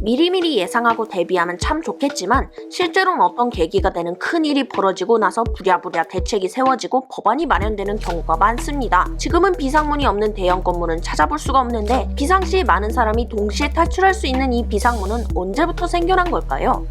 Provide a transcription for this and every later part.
미리미리 예상하고 대비하면 참 좋겠지만 실제로는 어떤 계기가 되는 큰 일이 벌어지고 나서 부랴부랴 대책이 세워지고 법안이 마련되는 경우가 많습니다. 지금은 비상문이 없는 대형 건물은 찾아볼 수가 없는데 비상시에 많은 사람이 동시에 탈출할 수 있는 이 비상문은 언제부터 생겨난 걸까요?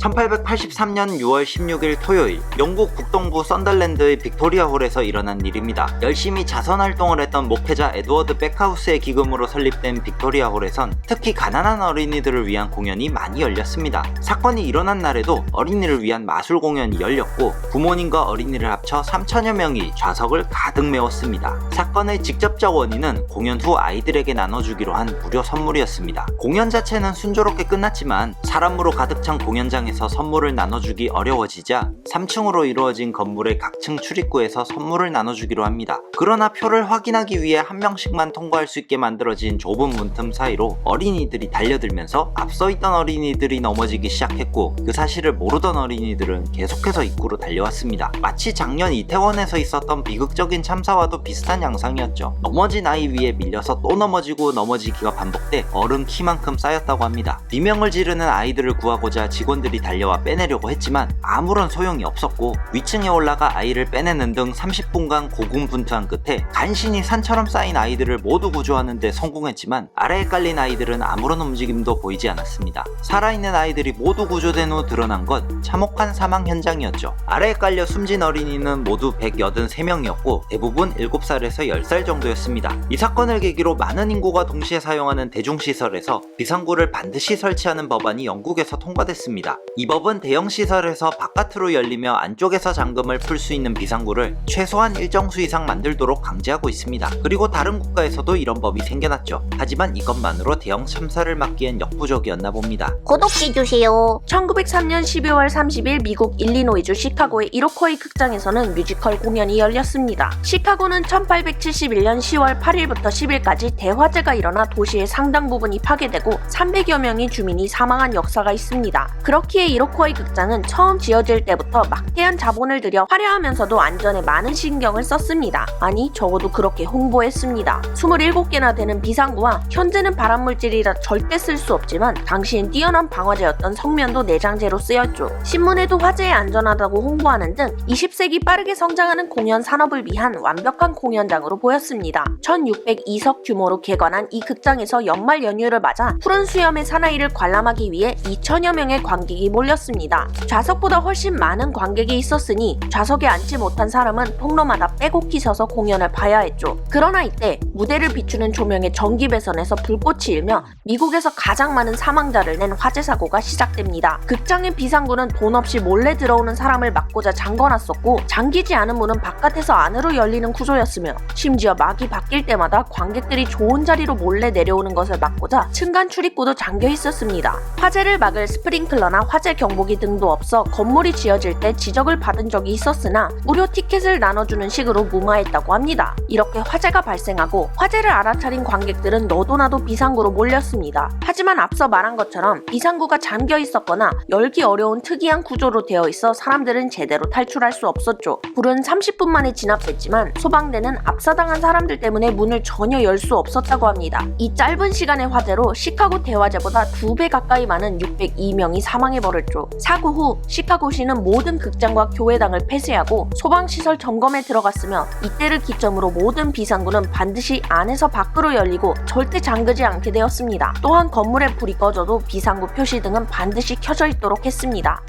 1883년 6월 16일 토요일, 영국 북동부 썬덜랜드의 빅토리아홀에서 일어난 일입니다. 열심히 자선활동을 했던 목회자 에드워드 백하우스의 기금으로 설립된 빅토리아홀에선 특히 가난한 어린이들을 위한 공연이 많이 열렸습니다. 사건이 일어난 날에도 어린이를 위한 마술 공연이 열렸고 부모님과 어린이를 합쳐 3천여 명이 좌석을 가득 메웠습니다. 사건의 직접적 원인은 공연 후 아이들에게 나눠주기로 한 무료 선물이었습니다. 공연 자체는 순조롭게 끝났지만 사람으로 가득 찬 공연장에 선물을 나눠주기 어려워지자 3층으로 이루어진 건물의 각층 출입구에서 선물을 나눠주기로 합니다. 그러나 표를 확인하기 위해 한 명씩만 통과할 수 있게 만들어진 좁은 문틈 사이로 어린이들이 달려들면서 앞서 있던 어린이들이 넘어지기 시작했고 그 사실을 모르던 어린이들은 계속해서 입구로 달려왔습니다. 마치 작년 이태원에서 있었던 비극적인 참사와도 비슷한 양상이었죠. 넘어진 아이 위에 밀려서 또 넘어지고 넘어지기가 반복돼 어른 키만큼 쌓였다고 합니다. 비명을 지르는 아이들을 구하고자 직원들이 달려와 빼내려고 했지만 아무런 소용이 없었고 위층에 올라가 아이를 빼내는 등 30분간 고군분투한 끝에 간신히 산처럼 쌓인 아이들을 모두 구조하는 데 성공했지만 아래에 깔린 아이들은 아무런 움직임도 보이지 않았습니다. 살아있는 아이들이 모두 구조된 후 드러난 건 참혹한 사망 현장이었죠. 아래에 깔려 숨진 어린이는 모두 183명이었고 대부분 7살에서 10살 정도였습니다. 이 사건을 계기로 많은 인구가 동시에 사용하는 대중시설에서 비상구를 반드시 설치하는 법안이 영국에서 통과됐습니다. 이 법은 대형 시설에서 바깥으로 열리며 안쪽에서 잠금을 풀 수 있는 비상구를 최소한 일정 수 이상 만들도록 강제하고 있습니다. 그리고 다른 국가에서도 이런 법이 생겨났죠. 하지만 이것만으로 대형 참사를 막기엔 역부족이었나 봅니다. 구독해주세요. 1903년 12월 30일 미국 일리노이주 시카고의 이로쿼이 극장에서는 뮤지컬 공연이 열렸습니다. 시카고는 1871년 10월 8일부터 10일까지 대화재가 일어나 도시의 상당 부분이 파괴되고 300여 명의 주민이 사망한 역사가 있습니다. 그렇기에 이로쿼이 극장은 처음 지어질 때부터 막대한 자본을 들여 화려하면서도 안전에 많은 신경을 썼습니다. 아니 적어도 그렇게 홍보했습니다. 27개나 되는 비상구와 현재는 발암물질이라 절대 쓸 수 없지만 당시엔 뛰어난 방화제였던 성면도 내장재로 쓰였죠. 신문에도 화재에 안전하다고 홍보하는 등 20세기 빠르게 성장하는 공연 산업을 위한 완벽한 공연장으로 보였습니다. 1602석 규모로 개관한 이 극장에서 연말 연휴를 맞아 푸른 수염의 사나이를 관람하기 위해 2천여 명의 관객이 몰렸습니다. 좌석보다 훨씬 많은 관객이 있었으니 좌석에 앉지 못한 사람은 통로마다 빼곡히 서서 공연을 봐야 했죠. 그러나 이때 무대를 비추는 조명의 전기 배선에서 불꽃이 일며 미국에서 가장 많은 사망자를 낸 화재 사고가 시작됩니다. 극장의 비상구는 돈 없이 몰래 들어오는 사람을 막고자 잠궈놨었고 잠기지 않은 문은 바깥에서 안으로 열리는 구조였으며 심지어 막이 바뀔 때마다 관객들이 좋은 자리로 몰래 내려오는 것을 막고자 층간 출입구도 잠겨 있었습니다. 화재를 막을 스프링클러나 화재 경보기 등도 없어 건물이 지어질 때 지적을 받은 적이 있었으나 무료 티켓을 나눠주는 식으로 무마했다고 합니다. 이렇게 화재가 발생하고 화재를 알아차린 관객들은 너도나도 비상구로 몰렸습니다. 하지만 앞서 말한 것처럼 비상구가 잠겨 있었거나 열기 어려운 특이한 구조로 되어 있어 사람들은 제대로 탈출할 수 없었죠. 불은 30분 만에 진압됐지만 소방대는 압사당한 사람들 때문에 문을 전혀 열 수 없었다고 합니다. 이 짧은 시간의 화재로 시카고 대화재보다 2배 가까이 많은 602명이 사망해버렸죠. 사고 후 시카고시는 모든 극장과 교회당을 폐쇄하고 소방시설 점검에 들어갔으며 이때를 기점으로 모든 비상구는 반드시 안에서 밖으로 열리고 절대 잠그지 않게 되었습니다. 또한 건물의 불이 꺼져도 비상구 표시 등은 반드시 켜져 있도록 했습니다.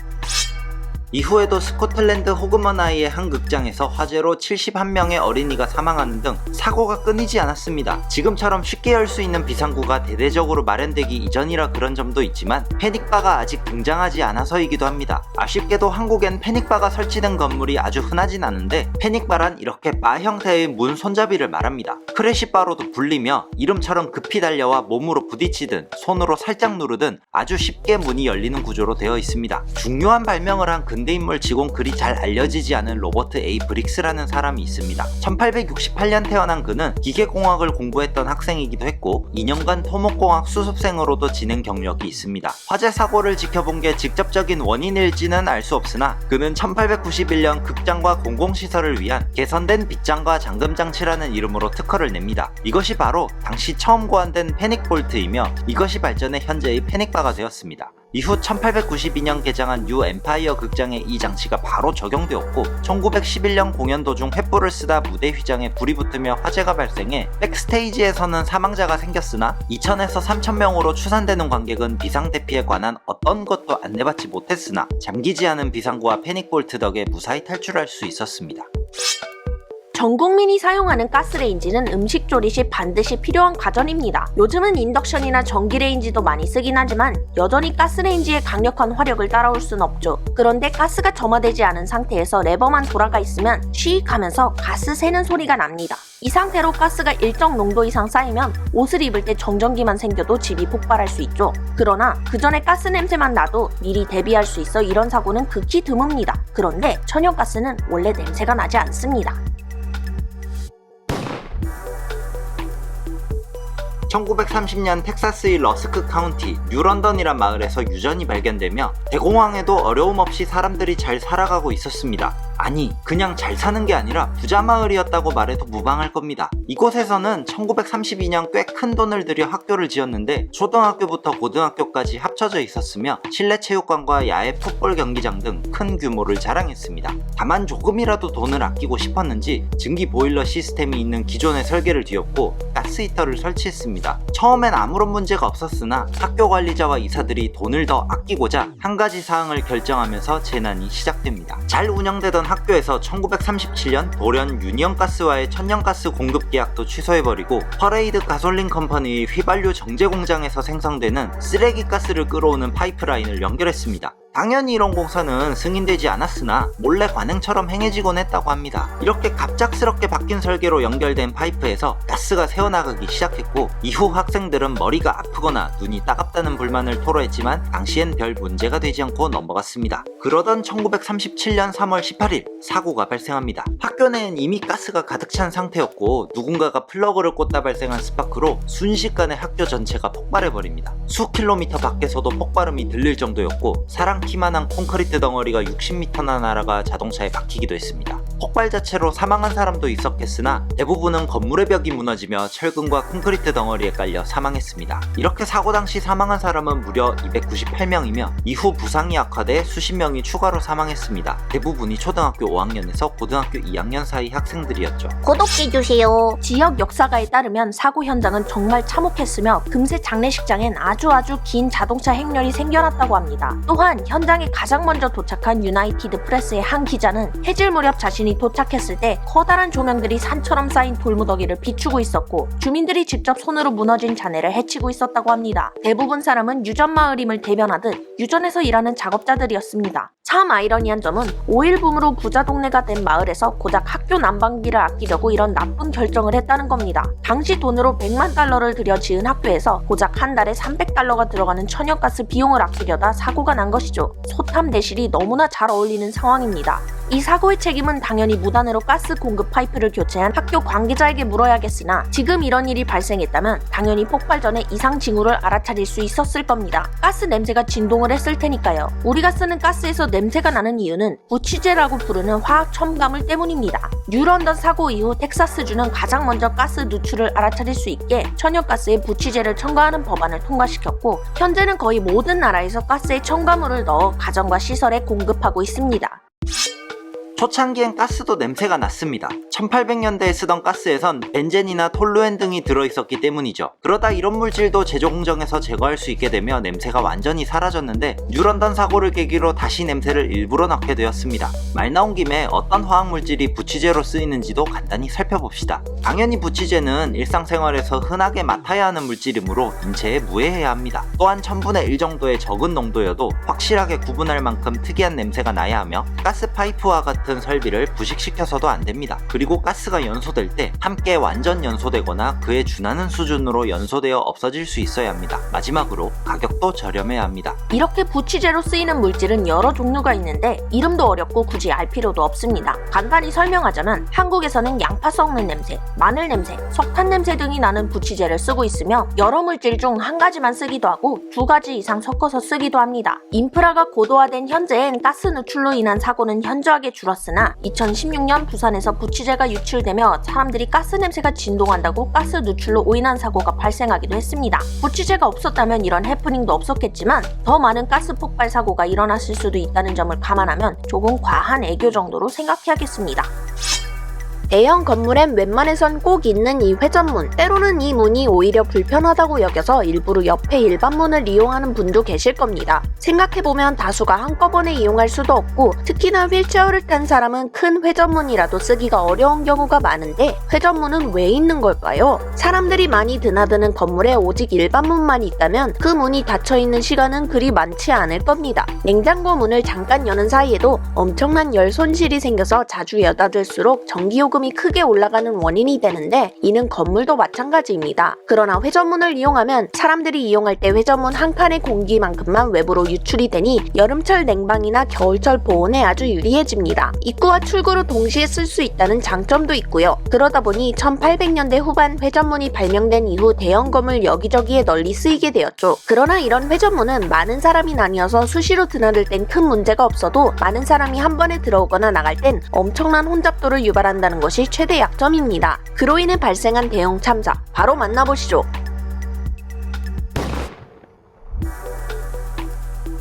이후에도 스코틀랜드 호그머나이의 한 극장에서 화재로 71명의 어린이가 사망하는 등 사고가 끊이지 않았습니다. 지금처럼 쉽게 열 수 있는 비상구가 대대적으로 마련되기 이전이라 그런 점도 있지만 패닉바가 아직 등장하지 않아서이기도 합니다. 아쉽게도 한국엔 패닉바가 설치된 건물이 아주 흔하진 않은데 패닉바란 이렇게 바 형태의 문 손잡이를 말합니다. 크래시바로도 불리며 이름처럼 급히 달려와 몸으로 부딪히든 손으로 살짝 누르든 아주 쉽게 문이 열리는 구조로 되어 있습니다. 중요한 발명을 한 근대인물 치곤 그리 잘 알려지지 않은 로버트 A. 브릭스라는 사람이 있습니다. 1868년 태어난 그는 기계공학을 공부했던 학생이기도 했고 2년간 토목공학 수습생으로도 진행 경력이 있습니다. 화재 사고를 지켜본 게 직접적인 원인일지는 알 수 없으나 그는 1891년 극장과 공공시설을 위한 개선된 빗장과 잠금장치라는 이름으로 특허를 냅니다. 이것이 바로 당시 처음 고안된 패닉볼트이며 이것이 발전해 현재의 패닉바가 되었습니다. 이후 1892년 개장한 뉴 엠파이어 극장에 이 장치가 바로 적용되었고 1911년 공연도 중 횃불을 쓰다 무대 휘장에 불이 붙으며 화재가 발생해 백스테이지에서는 사망자가 생겼으나 2,000에서 3,000명으로 추산되는 관객은 비상대피에 관한 어떤 것도 안내받지 못했으나 잠기지 않은 비상구와 패닉볼트 덕에 무사히 탈출할 수 있었습니다. 전 국민이 사용하는 가스레인지는 음식 조리 시 반드시 필요한 과전입니다. 요즘은 인덕션이나 전기레인지도 많이 쓰긴 하지만 여전히 가스레인지의 강력한 화력을 따라올 순 없죠. 그런데 가스가 점화되지 않은 상태에서 레버만 돌아가 있으면 쉬익 하면서 가스 새는 소리가 납니다. 이 상태로 가스가 일정 농도 이상 쌓이면 옷을 입을 때 정전기만 생겨도 집이 폭발할 수 있죠. 그러나 그 전에 가스 냄새만 나도 미리 대비할 수 있어 이런 사고는 극히 드뭅니다. 그런데 천연가스는 원래 냄새가 나지 않습니다. 1930년 텍사스의 러스크 카운티 뉴런던이란 마을에서 유전이 발견되며 대공황에도 어려움 없이 사람들이 잘 살아가고 있었습니다. 아니, 그냥 잘 사는 게 아니라 부자 마을이었다고 말해도 무방할 겁니다. 이곳에서는 1932년 꽤 큰 돈을 들여 학교를 지었는데 초등학교부터 고등학교까지 합쳐져 있었으며 실내 체육관과 야외 풋볼 경기장 등 큰 규모를 자랑했습니다. 다만 조금이라도 돈을 아끼고 싶었는지 증기 보일러 시스템이 있는 기존의 설계를 뒤엎고 가스 히터를 설치했습니다. 처음엔 아무런 문제가 없었으나 학교 관리자와 이사들이 돈을 더 아끼고자 한 가지 사항을 결정하면서 재난이 시작됩니다. 잘 운영되던 학교에서 1937년 돌연 유니언가스와의 천연가스 공급 계약도 취소해버리고 퍼레이드 가솔린 컴퍼니의 휘발유 정제 공장에서 생성되는 쓰레기 가스를 끌어오는 파이프라인을 연결했습니다. 당연히 이런 공사는 승인되지 않았으나 몰래 관행처럼 행해지곤 했다고 합니다. 이렇게 갑작스럽게 바뀐 설계로 연결된 파이프에서 가스가 새어나가기 시작했고 이후 학생들은 머리가 아프거나 눈이 따갑다는 불만을 토로했지만 당시엔 별 문제가 되지 않고 넘어갔습니다. 그러던 1937년 3월 18일 사고가 발생합니다. 학교 내엔 이미 가스가 가득 찬 상태였고 누군가가 플러그를 꽂다 발생한 스파크로 순식간에 학교 전체가 폭발해버립니다. 수 킬로미터 밖에서도 폭발음이 들릴 정도였고 사람 키만한 콘크리트 덩어리가 60m나 날아가 자동차에 박히기도 했습니다. 폭발 자체로 사망한 사람도 있었겠으나 대부분은 건물의 벽이 무너지며 철근과 콘크리트 덩어리에 깔려 사망했습니다. 이렇게 사고 당시 사망한 사람은 무려 298명이며 이후 부상이 악화돼 수십 명이 추가로 사망했습니다. 대부분이 초등학교 5학년에서 고등학교 2학년 사이 학생들이었죠. 구독해주세요. 지역 역사가에 따르면 사고 현장은 정말 참혹했으며 금세 장례식장엔 아주 긴 자동차 행렬이 생겨났다고 합니다. 또한 현장에 가장 먼저 도착한 유나이티드 프레스의 한 기자는 해질 무렵 자신이 도착했을 때 커다란 조명들이 산처럼 쌓인 돌무더기를 비추고 있었고 주민들이 직접 손으로 무너진 잔해를 해치고 있었다고 합니다. 대부분 사람은 유전마을임을 대변하듯 유전에서 일하는 작업자들이었습니다. 참 아이러니한 점은 오일붐으로 부자 동네가 된 마을에서 고작 학교 난방비를 아끼려고 이런 나쁜 결정을 했다는 겁니다. 당시 돈으로 100만 달러를 들여 지은 학교에서 고작 한 달에 300달러가 들어가는 천연가스 비용을 아끼려다 사고가 난 것이죠. 소탐 대실이 너무나 잘 어울리는 상황입니다. 이 사고의 책임은 당연히 무단으로 가스 공급 파이프를 교체한 학교 관계자에게 물어야겠으나 지금 이런 일이 발생했다면 당연히 폭발 전에 이상 징후를 알아차릴 수 있었을 겁니다. 가스 냄새가 진동을 했을 테니까요. 우리가 쓰는 가스에서 냄새가 나는 이유는 부취제라고 부르는 화학 첨가물 때문입니다. 뉴런던 사고 이후 텍사스주는 가장 먼저 가스 누출을 알아차릴 수 있게 천연가스에 부취제를 첨가하는 법안을 통과시켰고 현재는 거의 모든 나라에서 가스에 첨가물을 넣어 가정과 시설에 공급하고 있습니다. 초창기엔 가스도 냄새가 났습니다. 1800년대에 쓰던 가스에선 벤젠이나 톨루엔 등이 들어있었기 때문이죠. 그러다 이런 물질도 제조 공정에서 제거할 수 있게 되며 냄새가 완전히 사라졌는데 뉴런던 사고를 계기로 다시 냄새를 일부러 넣게 되었습니다. 말 나온 김에 어떤 화학물질이 부취제로 쓰이는지도 간단히 살펴봅시다. 당연히 부취제는 일상생활에서 흔하게 맡아야 하는 물질이므로 인체에 무해해야 합니다. 또한 1000분의 1 정도의 적은 농도여도 확실하게 구분할 만큼 특이한 냄새가 나야 하며 가스 파이프와 같은 설비를 부식시켜서도 안됩니다. 그리고 가스가 연소될 때 함께 완전 연소되거나 그에 준하는 수준으로 연소되어 없어질 수 있어야 합니다. 마지막으로 가격도 저렴해야 합니다. 이렇게 부취제로 쓰이는 물질은 여러 종류가 있는데 이름도 어렵고 굳이 알 필요도 없습니다. 간단히 설명하자면 한국에서는 양파 썩는 냄새, 마늘 냄새, 석탄 냄새 등이 나는 부취제를 쓰고 있으며 여러 물질 중 한 가지만 쓰기도 하고 2가지 이상 섞어서 쓰기도 합니다. 인프라가 고도화된 현재엔 가스 누출로 인한 사고는 현저하게 줄었습니다. 줄었으나 2016년 부산에서 부취제가 유출되며 사람들이 가스 냄새가 진동한다고 가스 누출로 오인한 사고가 발생하기도 했습니다. 부취제가 없었다면 이런 해프닝도 없었겠지만 더 많은 가스 폭발 사고가 일어났을 수도 있다는 점을 감안하면 조금 과한 애교 정도로 생각해야겠습니다. 대형 건물엔 웬만해선 꼭 있는 이 회전문, 때로는 이 문이 오히려 불편하다고 여겨서 일부러 옆에 일반 문을 이용하는 분도 계실 겁니다. 생각해보면 다수가 한꺼번에 이용할 수도 없고 특히나 휠체어를 탄 사람은 큰 회전문이라도 쓰기가 어려운 경우가 많은데 회전문은 왜 있는 걸까요? 사람들이 많이 드나드는 건물에 오직 일반 문만 있다면 그 문이 닫혀있는 시간은 그리 많지 않을 겁니다. 냉장고 문을 잠깐 여는 사이에도 엄청난 열 손실이 생겨서 자주 여다 될수록 전기요금이 크게 올라가는 원인이 되는데 이는 건물도 마찬가지입니다. 그러나 회전문을 이용하면 사람들이 이용할 때 회전문 한 칸의 공기만큼만 외부로 유출이 되니 여름철 냉방이나 겨울철 보온에 아주 유리해집니다. 입구와 출구로 동시에 쓸 수 있다는 장점도 있고요. 그러다 보니 1800년대 후반 회전문이 발명된 이후 대형 건물 여기저기에 널리 쓰이게 되었죠. 그러나 이런 회전문은 많은 사람이 나뉘어서 수시로 드나들 땐 큰 문제가 없어도 많은 사람이 한 번에 들어오거나 나갈 땐 엄청난 혼잡도를 유발한다는 것이 최대 약점입니다. 그로 인해 발생한 대형 참사, 바로 만나보시죠.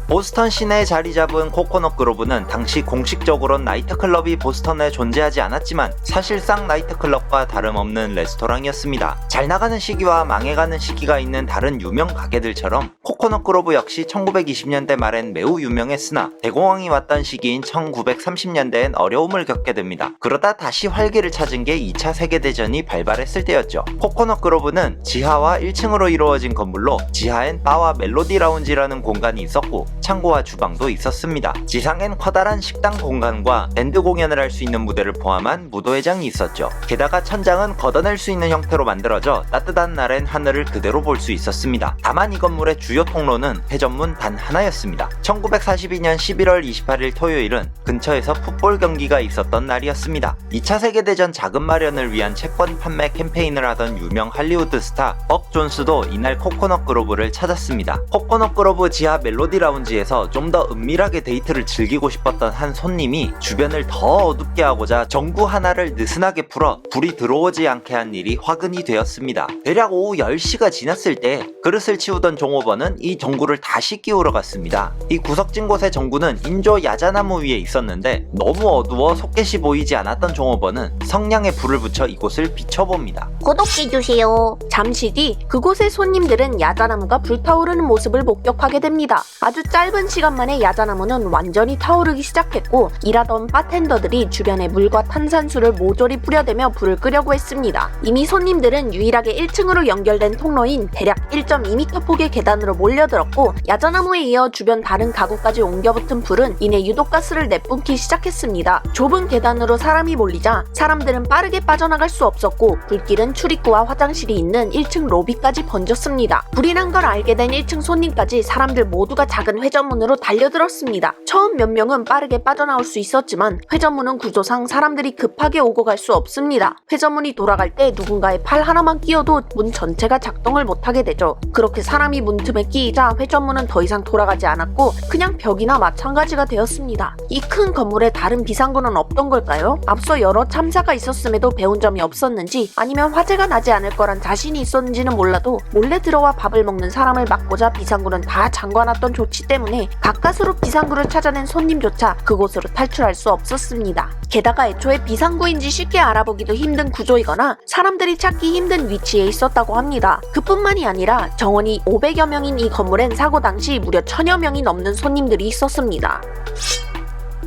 보스턴 시내에 자리 잡은 코코넛 그로브는 당시 공식적으로는 나이트클럽이 보스턴에 존재하지 않았지만 사실상 나이트클럽과 다름없는 레스토랑이었습니다. 잘 나가는 시기와 망해가는 시기가 있는 다른 유명 가게들처럼 코코넛 그로브 역시 1920년대 말엔 매우 유명했으나 대공황이 왔던 시기인 1930년대엔 어려움을 겪게 됩니다. 그러다 다시 활기를 찾은 게 2차 세계대전이 발발했을 때였죠. 코코넛 그로브는 지하와 1층으로 이루어진 건물로 지하엔 바와 멜로디 라운지라는 공간이 있었고 창고와 주방도 있었습니다. 지상엔 커다란 식당 공간과 밴드 공연을 할 수 있는 무대를 포함한 무도회장이 있었죠. 게다가 천장은 걷어낼 수 있는 형태로 만들어져 따뜻한 날엔 하늘을 그대로 볼 수 있었습니다. 다만 이 건물의 주요 통로는 회전문 단 하나였습니다. 1942년 11월 28일 토요일은 근처에서 풋볼 경기가 있었던 날이었습니다. 2차 세계대전 자금 마련을 위한 채권 판매 캠페인을 하던 유명 할리우드 스타 벅 존스도 이날 코코넛 그로브를 찾았습니다. 코코넛 그로브 지하 멜로디 라운지에서 좀 더 은밀하게 데이트를 즐기고 싶었던 한 손님이 주변을 더 어둡게 하고자 전구 하나를 느슨하게 풀어 불이 들어오지 않게 한 일이 화근이 되었습니다. 대략 오후 10시가 지났을 때 그릇을 치우던 종업원은 이 전구를 다시 끼우러 갔습니다. 이 구석진 곳의 전구는 인조 야자나무 위에 있었는데 너무 어두워 소켓이 보이지 않았던 종업원은 성냥에 불을 붙여 이곳을 비춰봅니다. 구독해주세요. 잠시 뒤 그곳의 손님들은 야자나무가 불타오르는 모습을 목격하게 됩니다. 아주 짧은 시간 만에 야자나무는 완전히 타오르기 시작했고 일하던 바텐더들이 주변에 물과 탄산수를 모조리 뿌려대며 불을 끄려고 했습니다. 이미 손님들은 유일하게 1층으로 연결된 통로인 대략 1.2m 폭의 계단으로 몰려들었고 야자나무에 이어 주변 다른 가구까지 옮겨붙은 불은 이내 유독가스를 내뿜기 시작했습니다. 좁은 계단으로 사람이 몰리자 사람들은 빠르게 빠져나갈 수 없었고 불길은 출입구와 화장실이 있는 1층 로비까지 번졌습니다. 불이 난 걸 알게 된 1층 손님까지 사람들 모두가 작은 회전문으로 달려들었습니다. 처음 몇 명은 빠르게 빠져나올 수 있었지만 회전문은 구조상 사람들이 급하게 오고 갈 수 없습니다. 회전문이 돌아갈 때 누군가의 팔 하나만 끼워도 문 전체가 작동을 못하게 되죠. 그렇게 사람이 문틈에 끼이자 회전문은 더 이상 돌아가지 않았고 그냥 벽이나 마찬가지가 되었습니다. 이 큰 건물에 다른 비상구는 없던 걸까요? 앞서 여러 참사가 있었음에도 배운 점이 없었는지 아니면 화재가 나지 않을 거란 자신이 있었는지는 몰라도 몰래 들어와 밥을 먹는 사람을 막고자 비상구는 다 잠궈놨던 조치 때문에 가까스로 비상구를 찾아낸 손님조차 그곳으로 탈출할 수 없었습니다. 게다가 애초에 비상구인지 쉽게 알아보기도 힘든 구조이거나 사람들이 찾기 힘든 위치에 있었다고 합니다. 그뿐만이 아니라 정원이 500여 명인 이 건물엔 사고 당시 무려 1000여 명이 넘는 손님들이 있었습니다.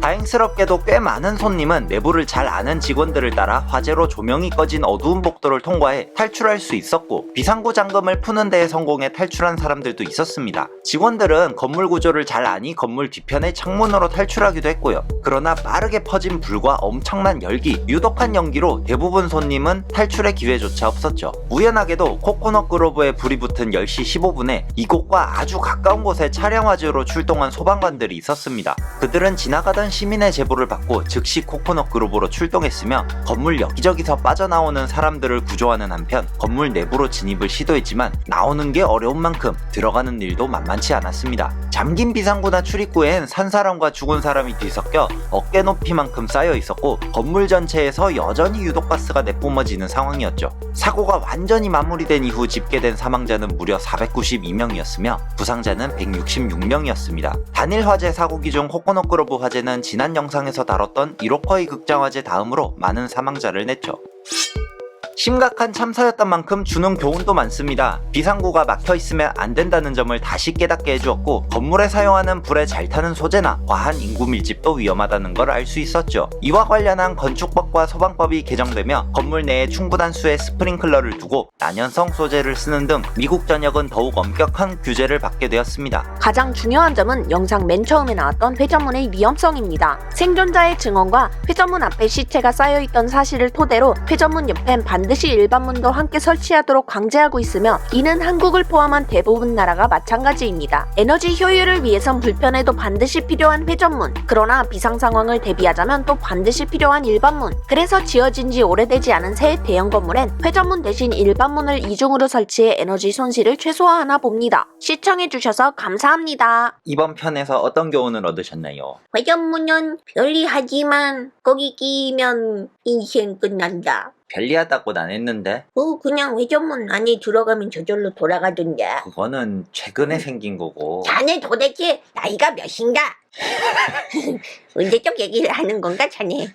다행스럽게도 꽤 많은 손님은 내부를 잘 아는 직원들을 따라 화재로 조명이 꺼진 어두운 복도를 통과해 탈출할 수 있었고 비상구 잠금을 푸는 데에 성공해 탈출한 사람들도 있었습니다. 직원들은 건물 구조를 잘 아니 건물 뒤편의 창문으로 탈출하기도 했고요. 그러나 빠르게 퍼진 불과 엄청난 열기, 유독한 연기로 대부분 손님은 탈출의 기회조차 없었죠. 우연하게도 코코넛 그로브에 불이 붙은 10시 15분에 이곳과 아주 가까운 곳에 차량 화재로 출동한 소방관들이 있었습니다. 그들은 지나가던 시민의 제보를 받고 즉시 코코넛 그룹으로 출동했으며 건물 여기저기서 빠져나오는 사람들을 구조하는 한편 건물 내부로 진입을 시도했지만 나오는 게 어려운 만큼 들어가는 일도 만만치 않았습니다. 잠긴 비상구나 출입구엔 산 사람과 죽은 사람이 뒤섞여 어깨 높이만큼 쌓여 있었고 건물 전체에서 여전히 유독가스가 내뿜어지는 상황이었죠. 사고가 완전히 마무리된 이후 집계된 사망자는 무려 492명이었으며 부상자는 166명이었습니다. 단일 화재 사고기 중 코코넛 그로브 화재는 지난 영상에서 다뤘던 이로커이 극장 화재 다음으로 많은 사망자를 냈죠. 심각한 참사였던 만큼 주는 교훈도 많습니다. 비상구가 막혀있으면 안 된다는 점을 다시 깨닫게 해주었고 건물에 사용하는 불에 잘 타는 소재나 과한 인구 밀집도 위험하다는 걸 알 수 있었죠. 이와 관련한 건축법과 소방법이 개정되며 건물 내에 충분한 수의 스프링클러를 두고 난연성 소재를 쓰는 등 미국 전역은 더욱 엄격한 규제를 받게 되었습니다. 가장 중요한 점은 영상 맨 처음에 나왔던 회전문의 위험성입니다. 생존자의 증언과 회전문 앞에 시체가 쌓여있던 사실을 토대로 회전문 옆엔 반드시 일반문도 함께 설치하도록 강제하고 있으며 이는 한국을 포함한 대부분 나라가 마찬가지입니다. 에너지 효율을 위해선 불편해도 반드시 필요한 회전문, 그러나 비상 상황을 대비하자면 또 반드시 필요한 일반문. 그래서 지어진 지 오래되지 않은 새 대형 건물엔 회전문 대신 일반문을 이중으로 설치해 에너지 손실을 최소화하나 봅니다. 시청해주셔서 감사합니다. 이번 편에서 어떤 교훈을 얻으셨나요? 회전문은 편리하지만 거기 끼면 인생 끝난다. 편리하다고는 안 했는데 그냥 회전문 안에 들어가면 저절로 돌아가던데. 그거는 최근에 생긴 거고. 자네 도대체 나이가 몇인가? 언제적 얘기를 하는 건가 자네?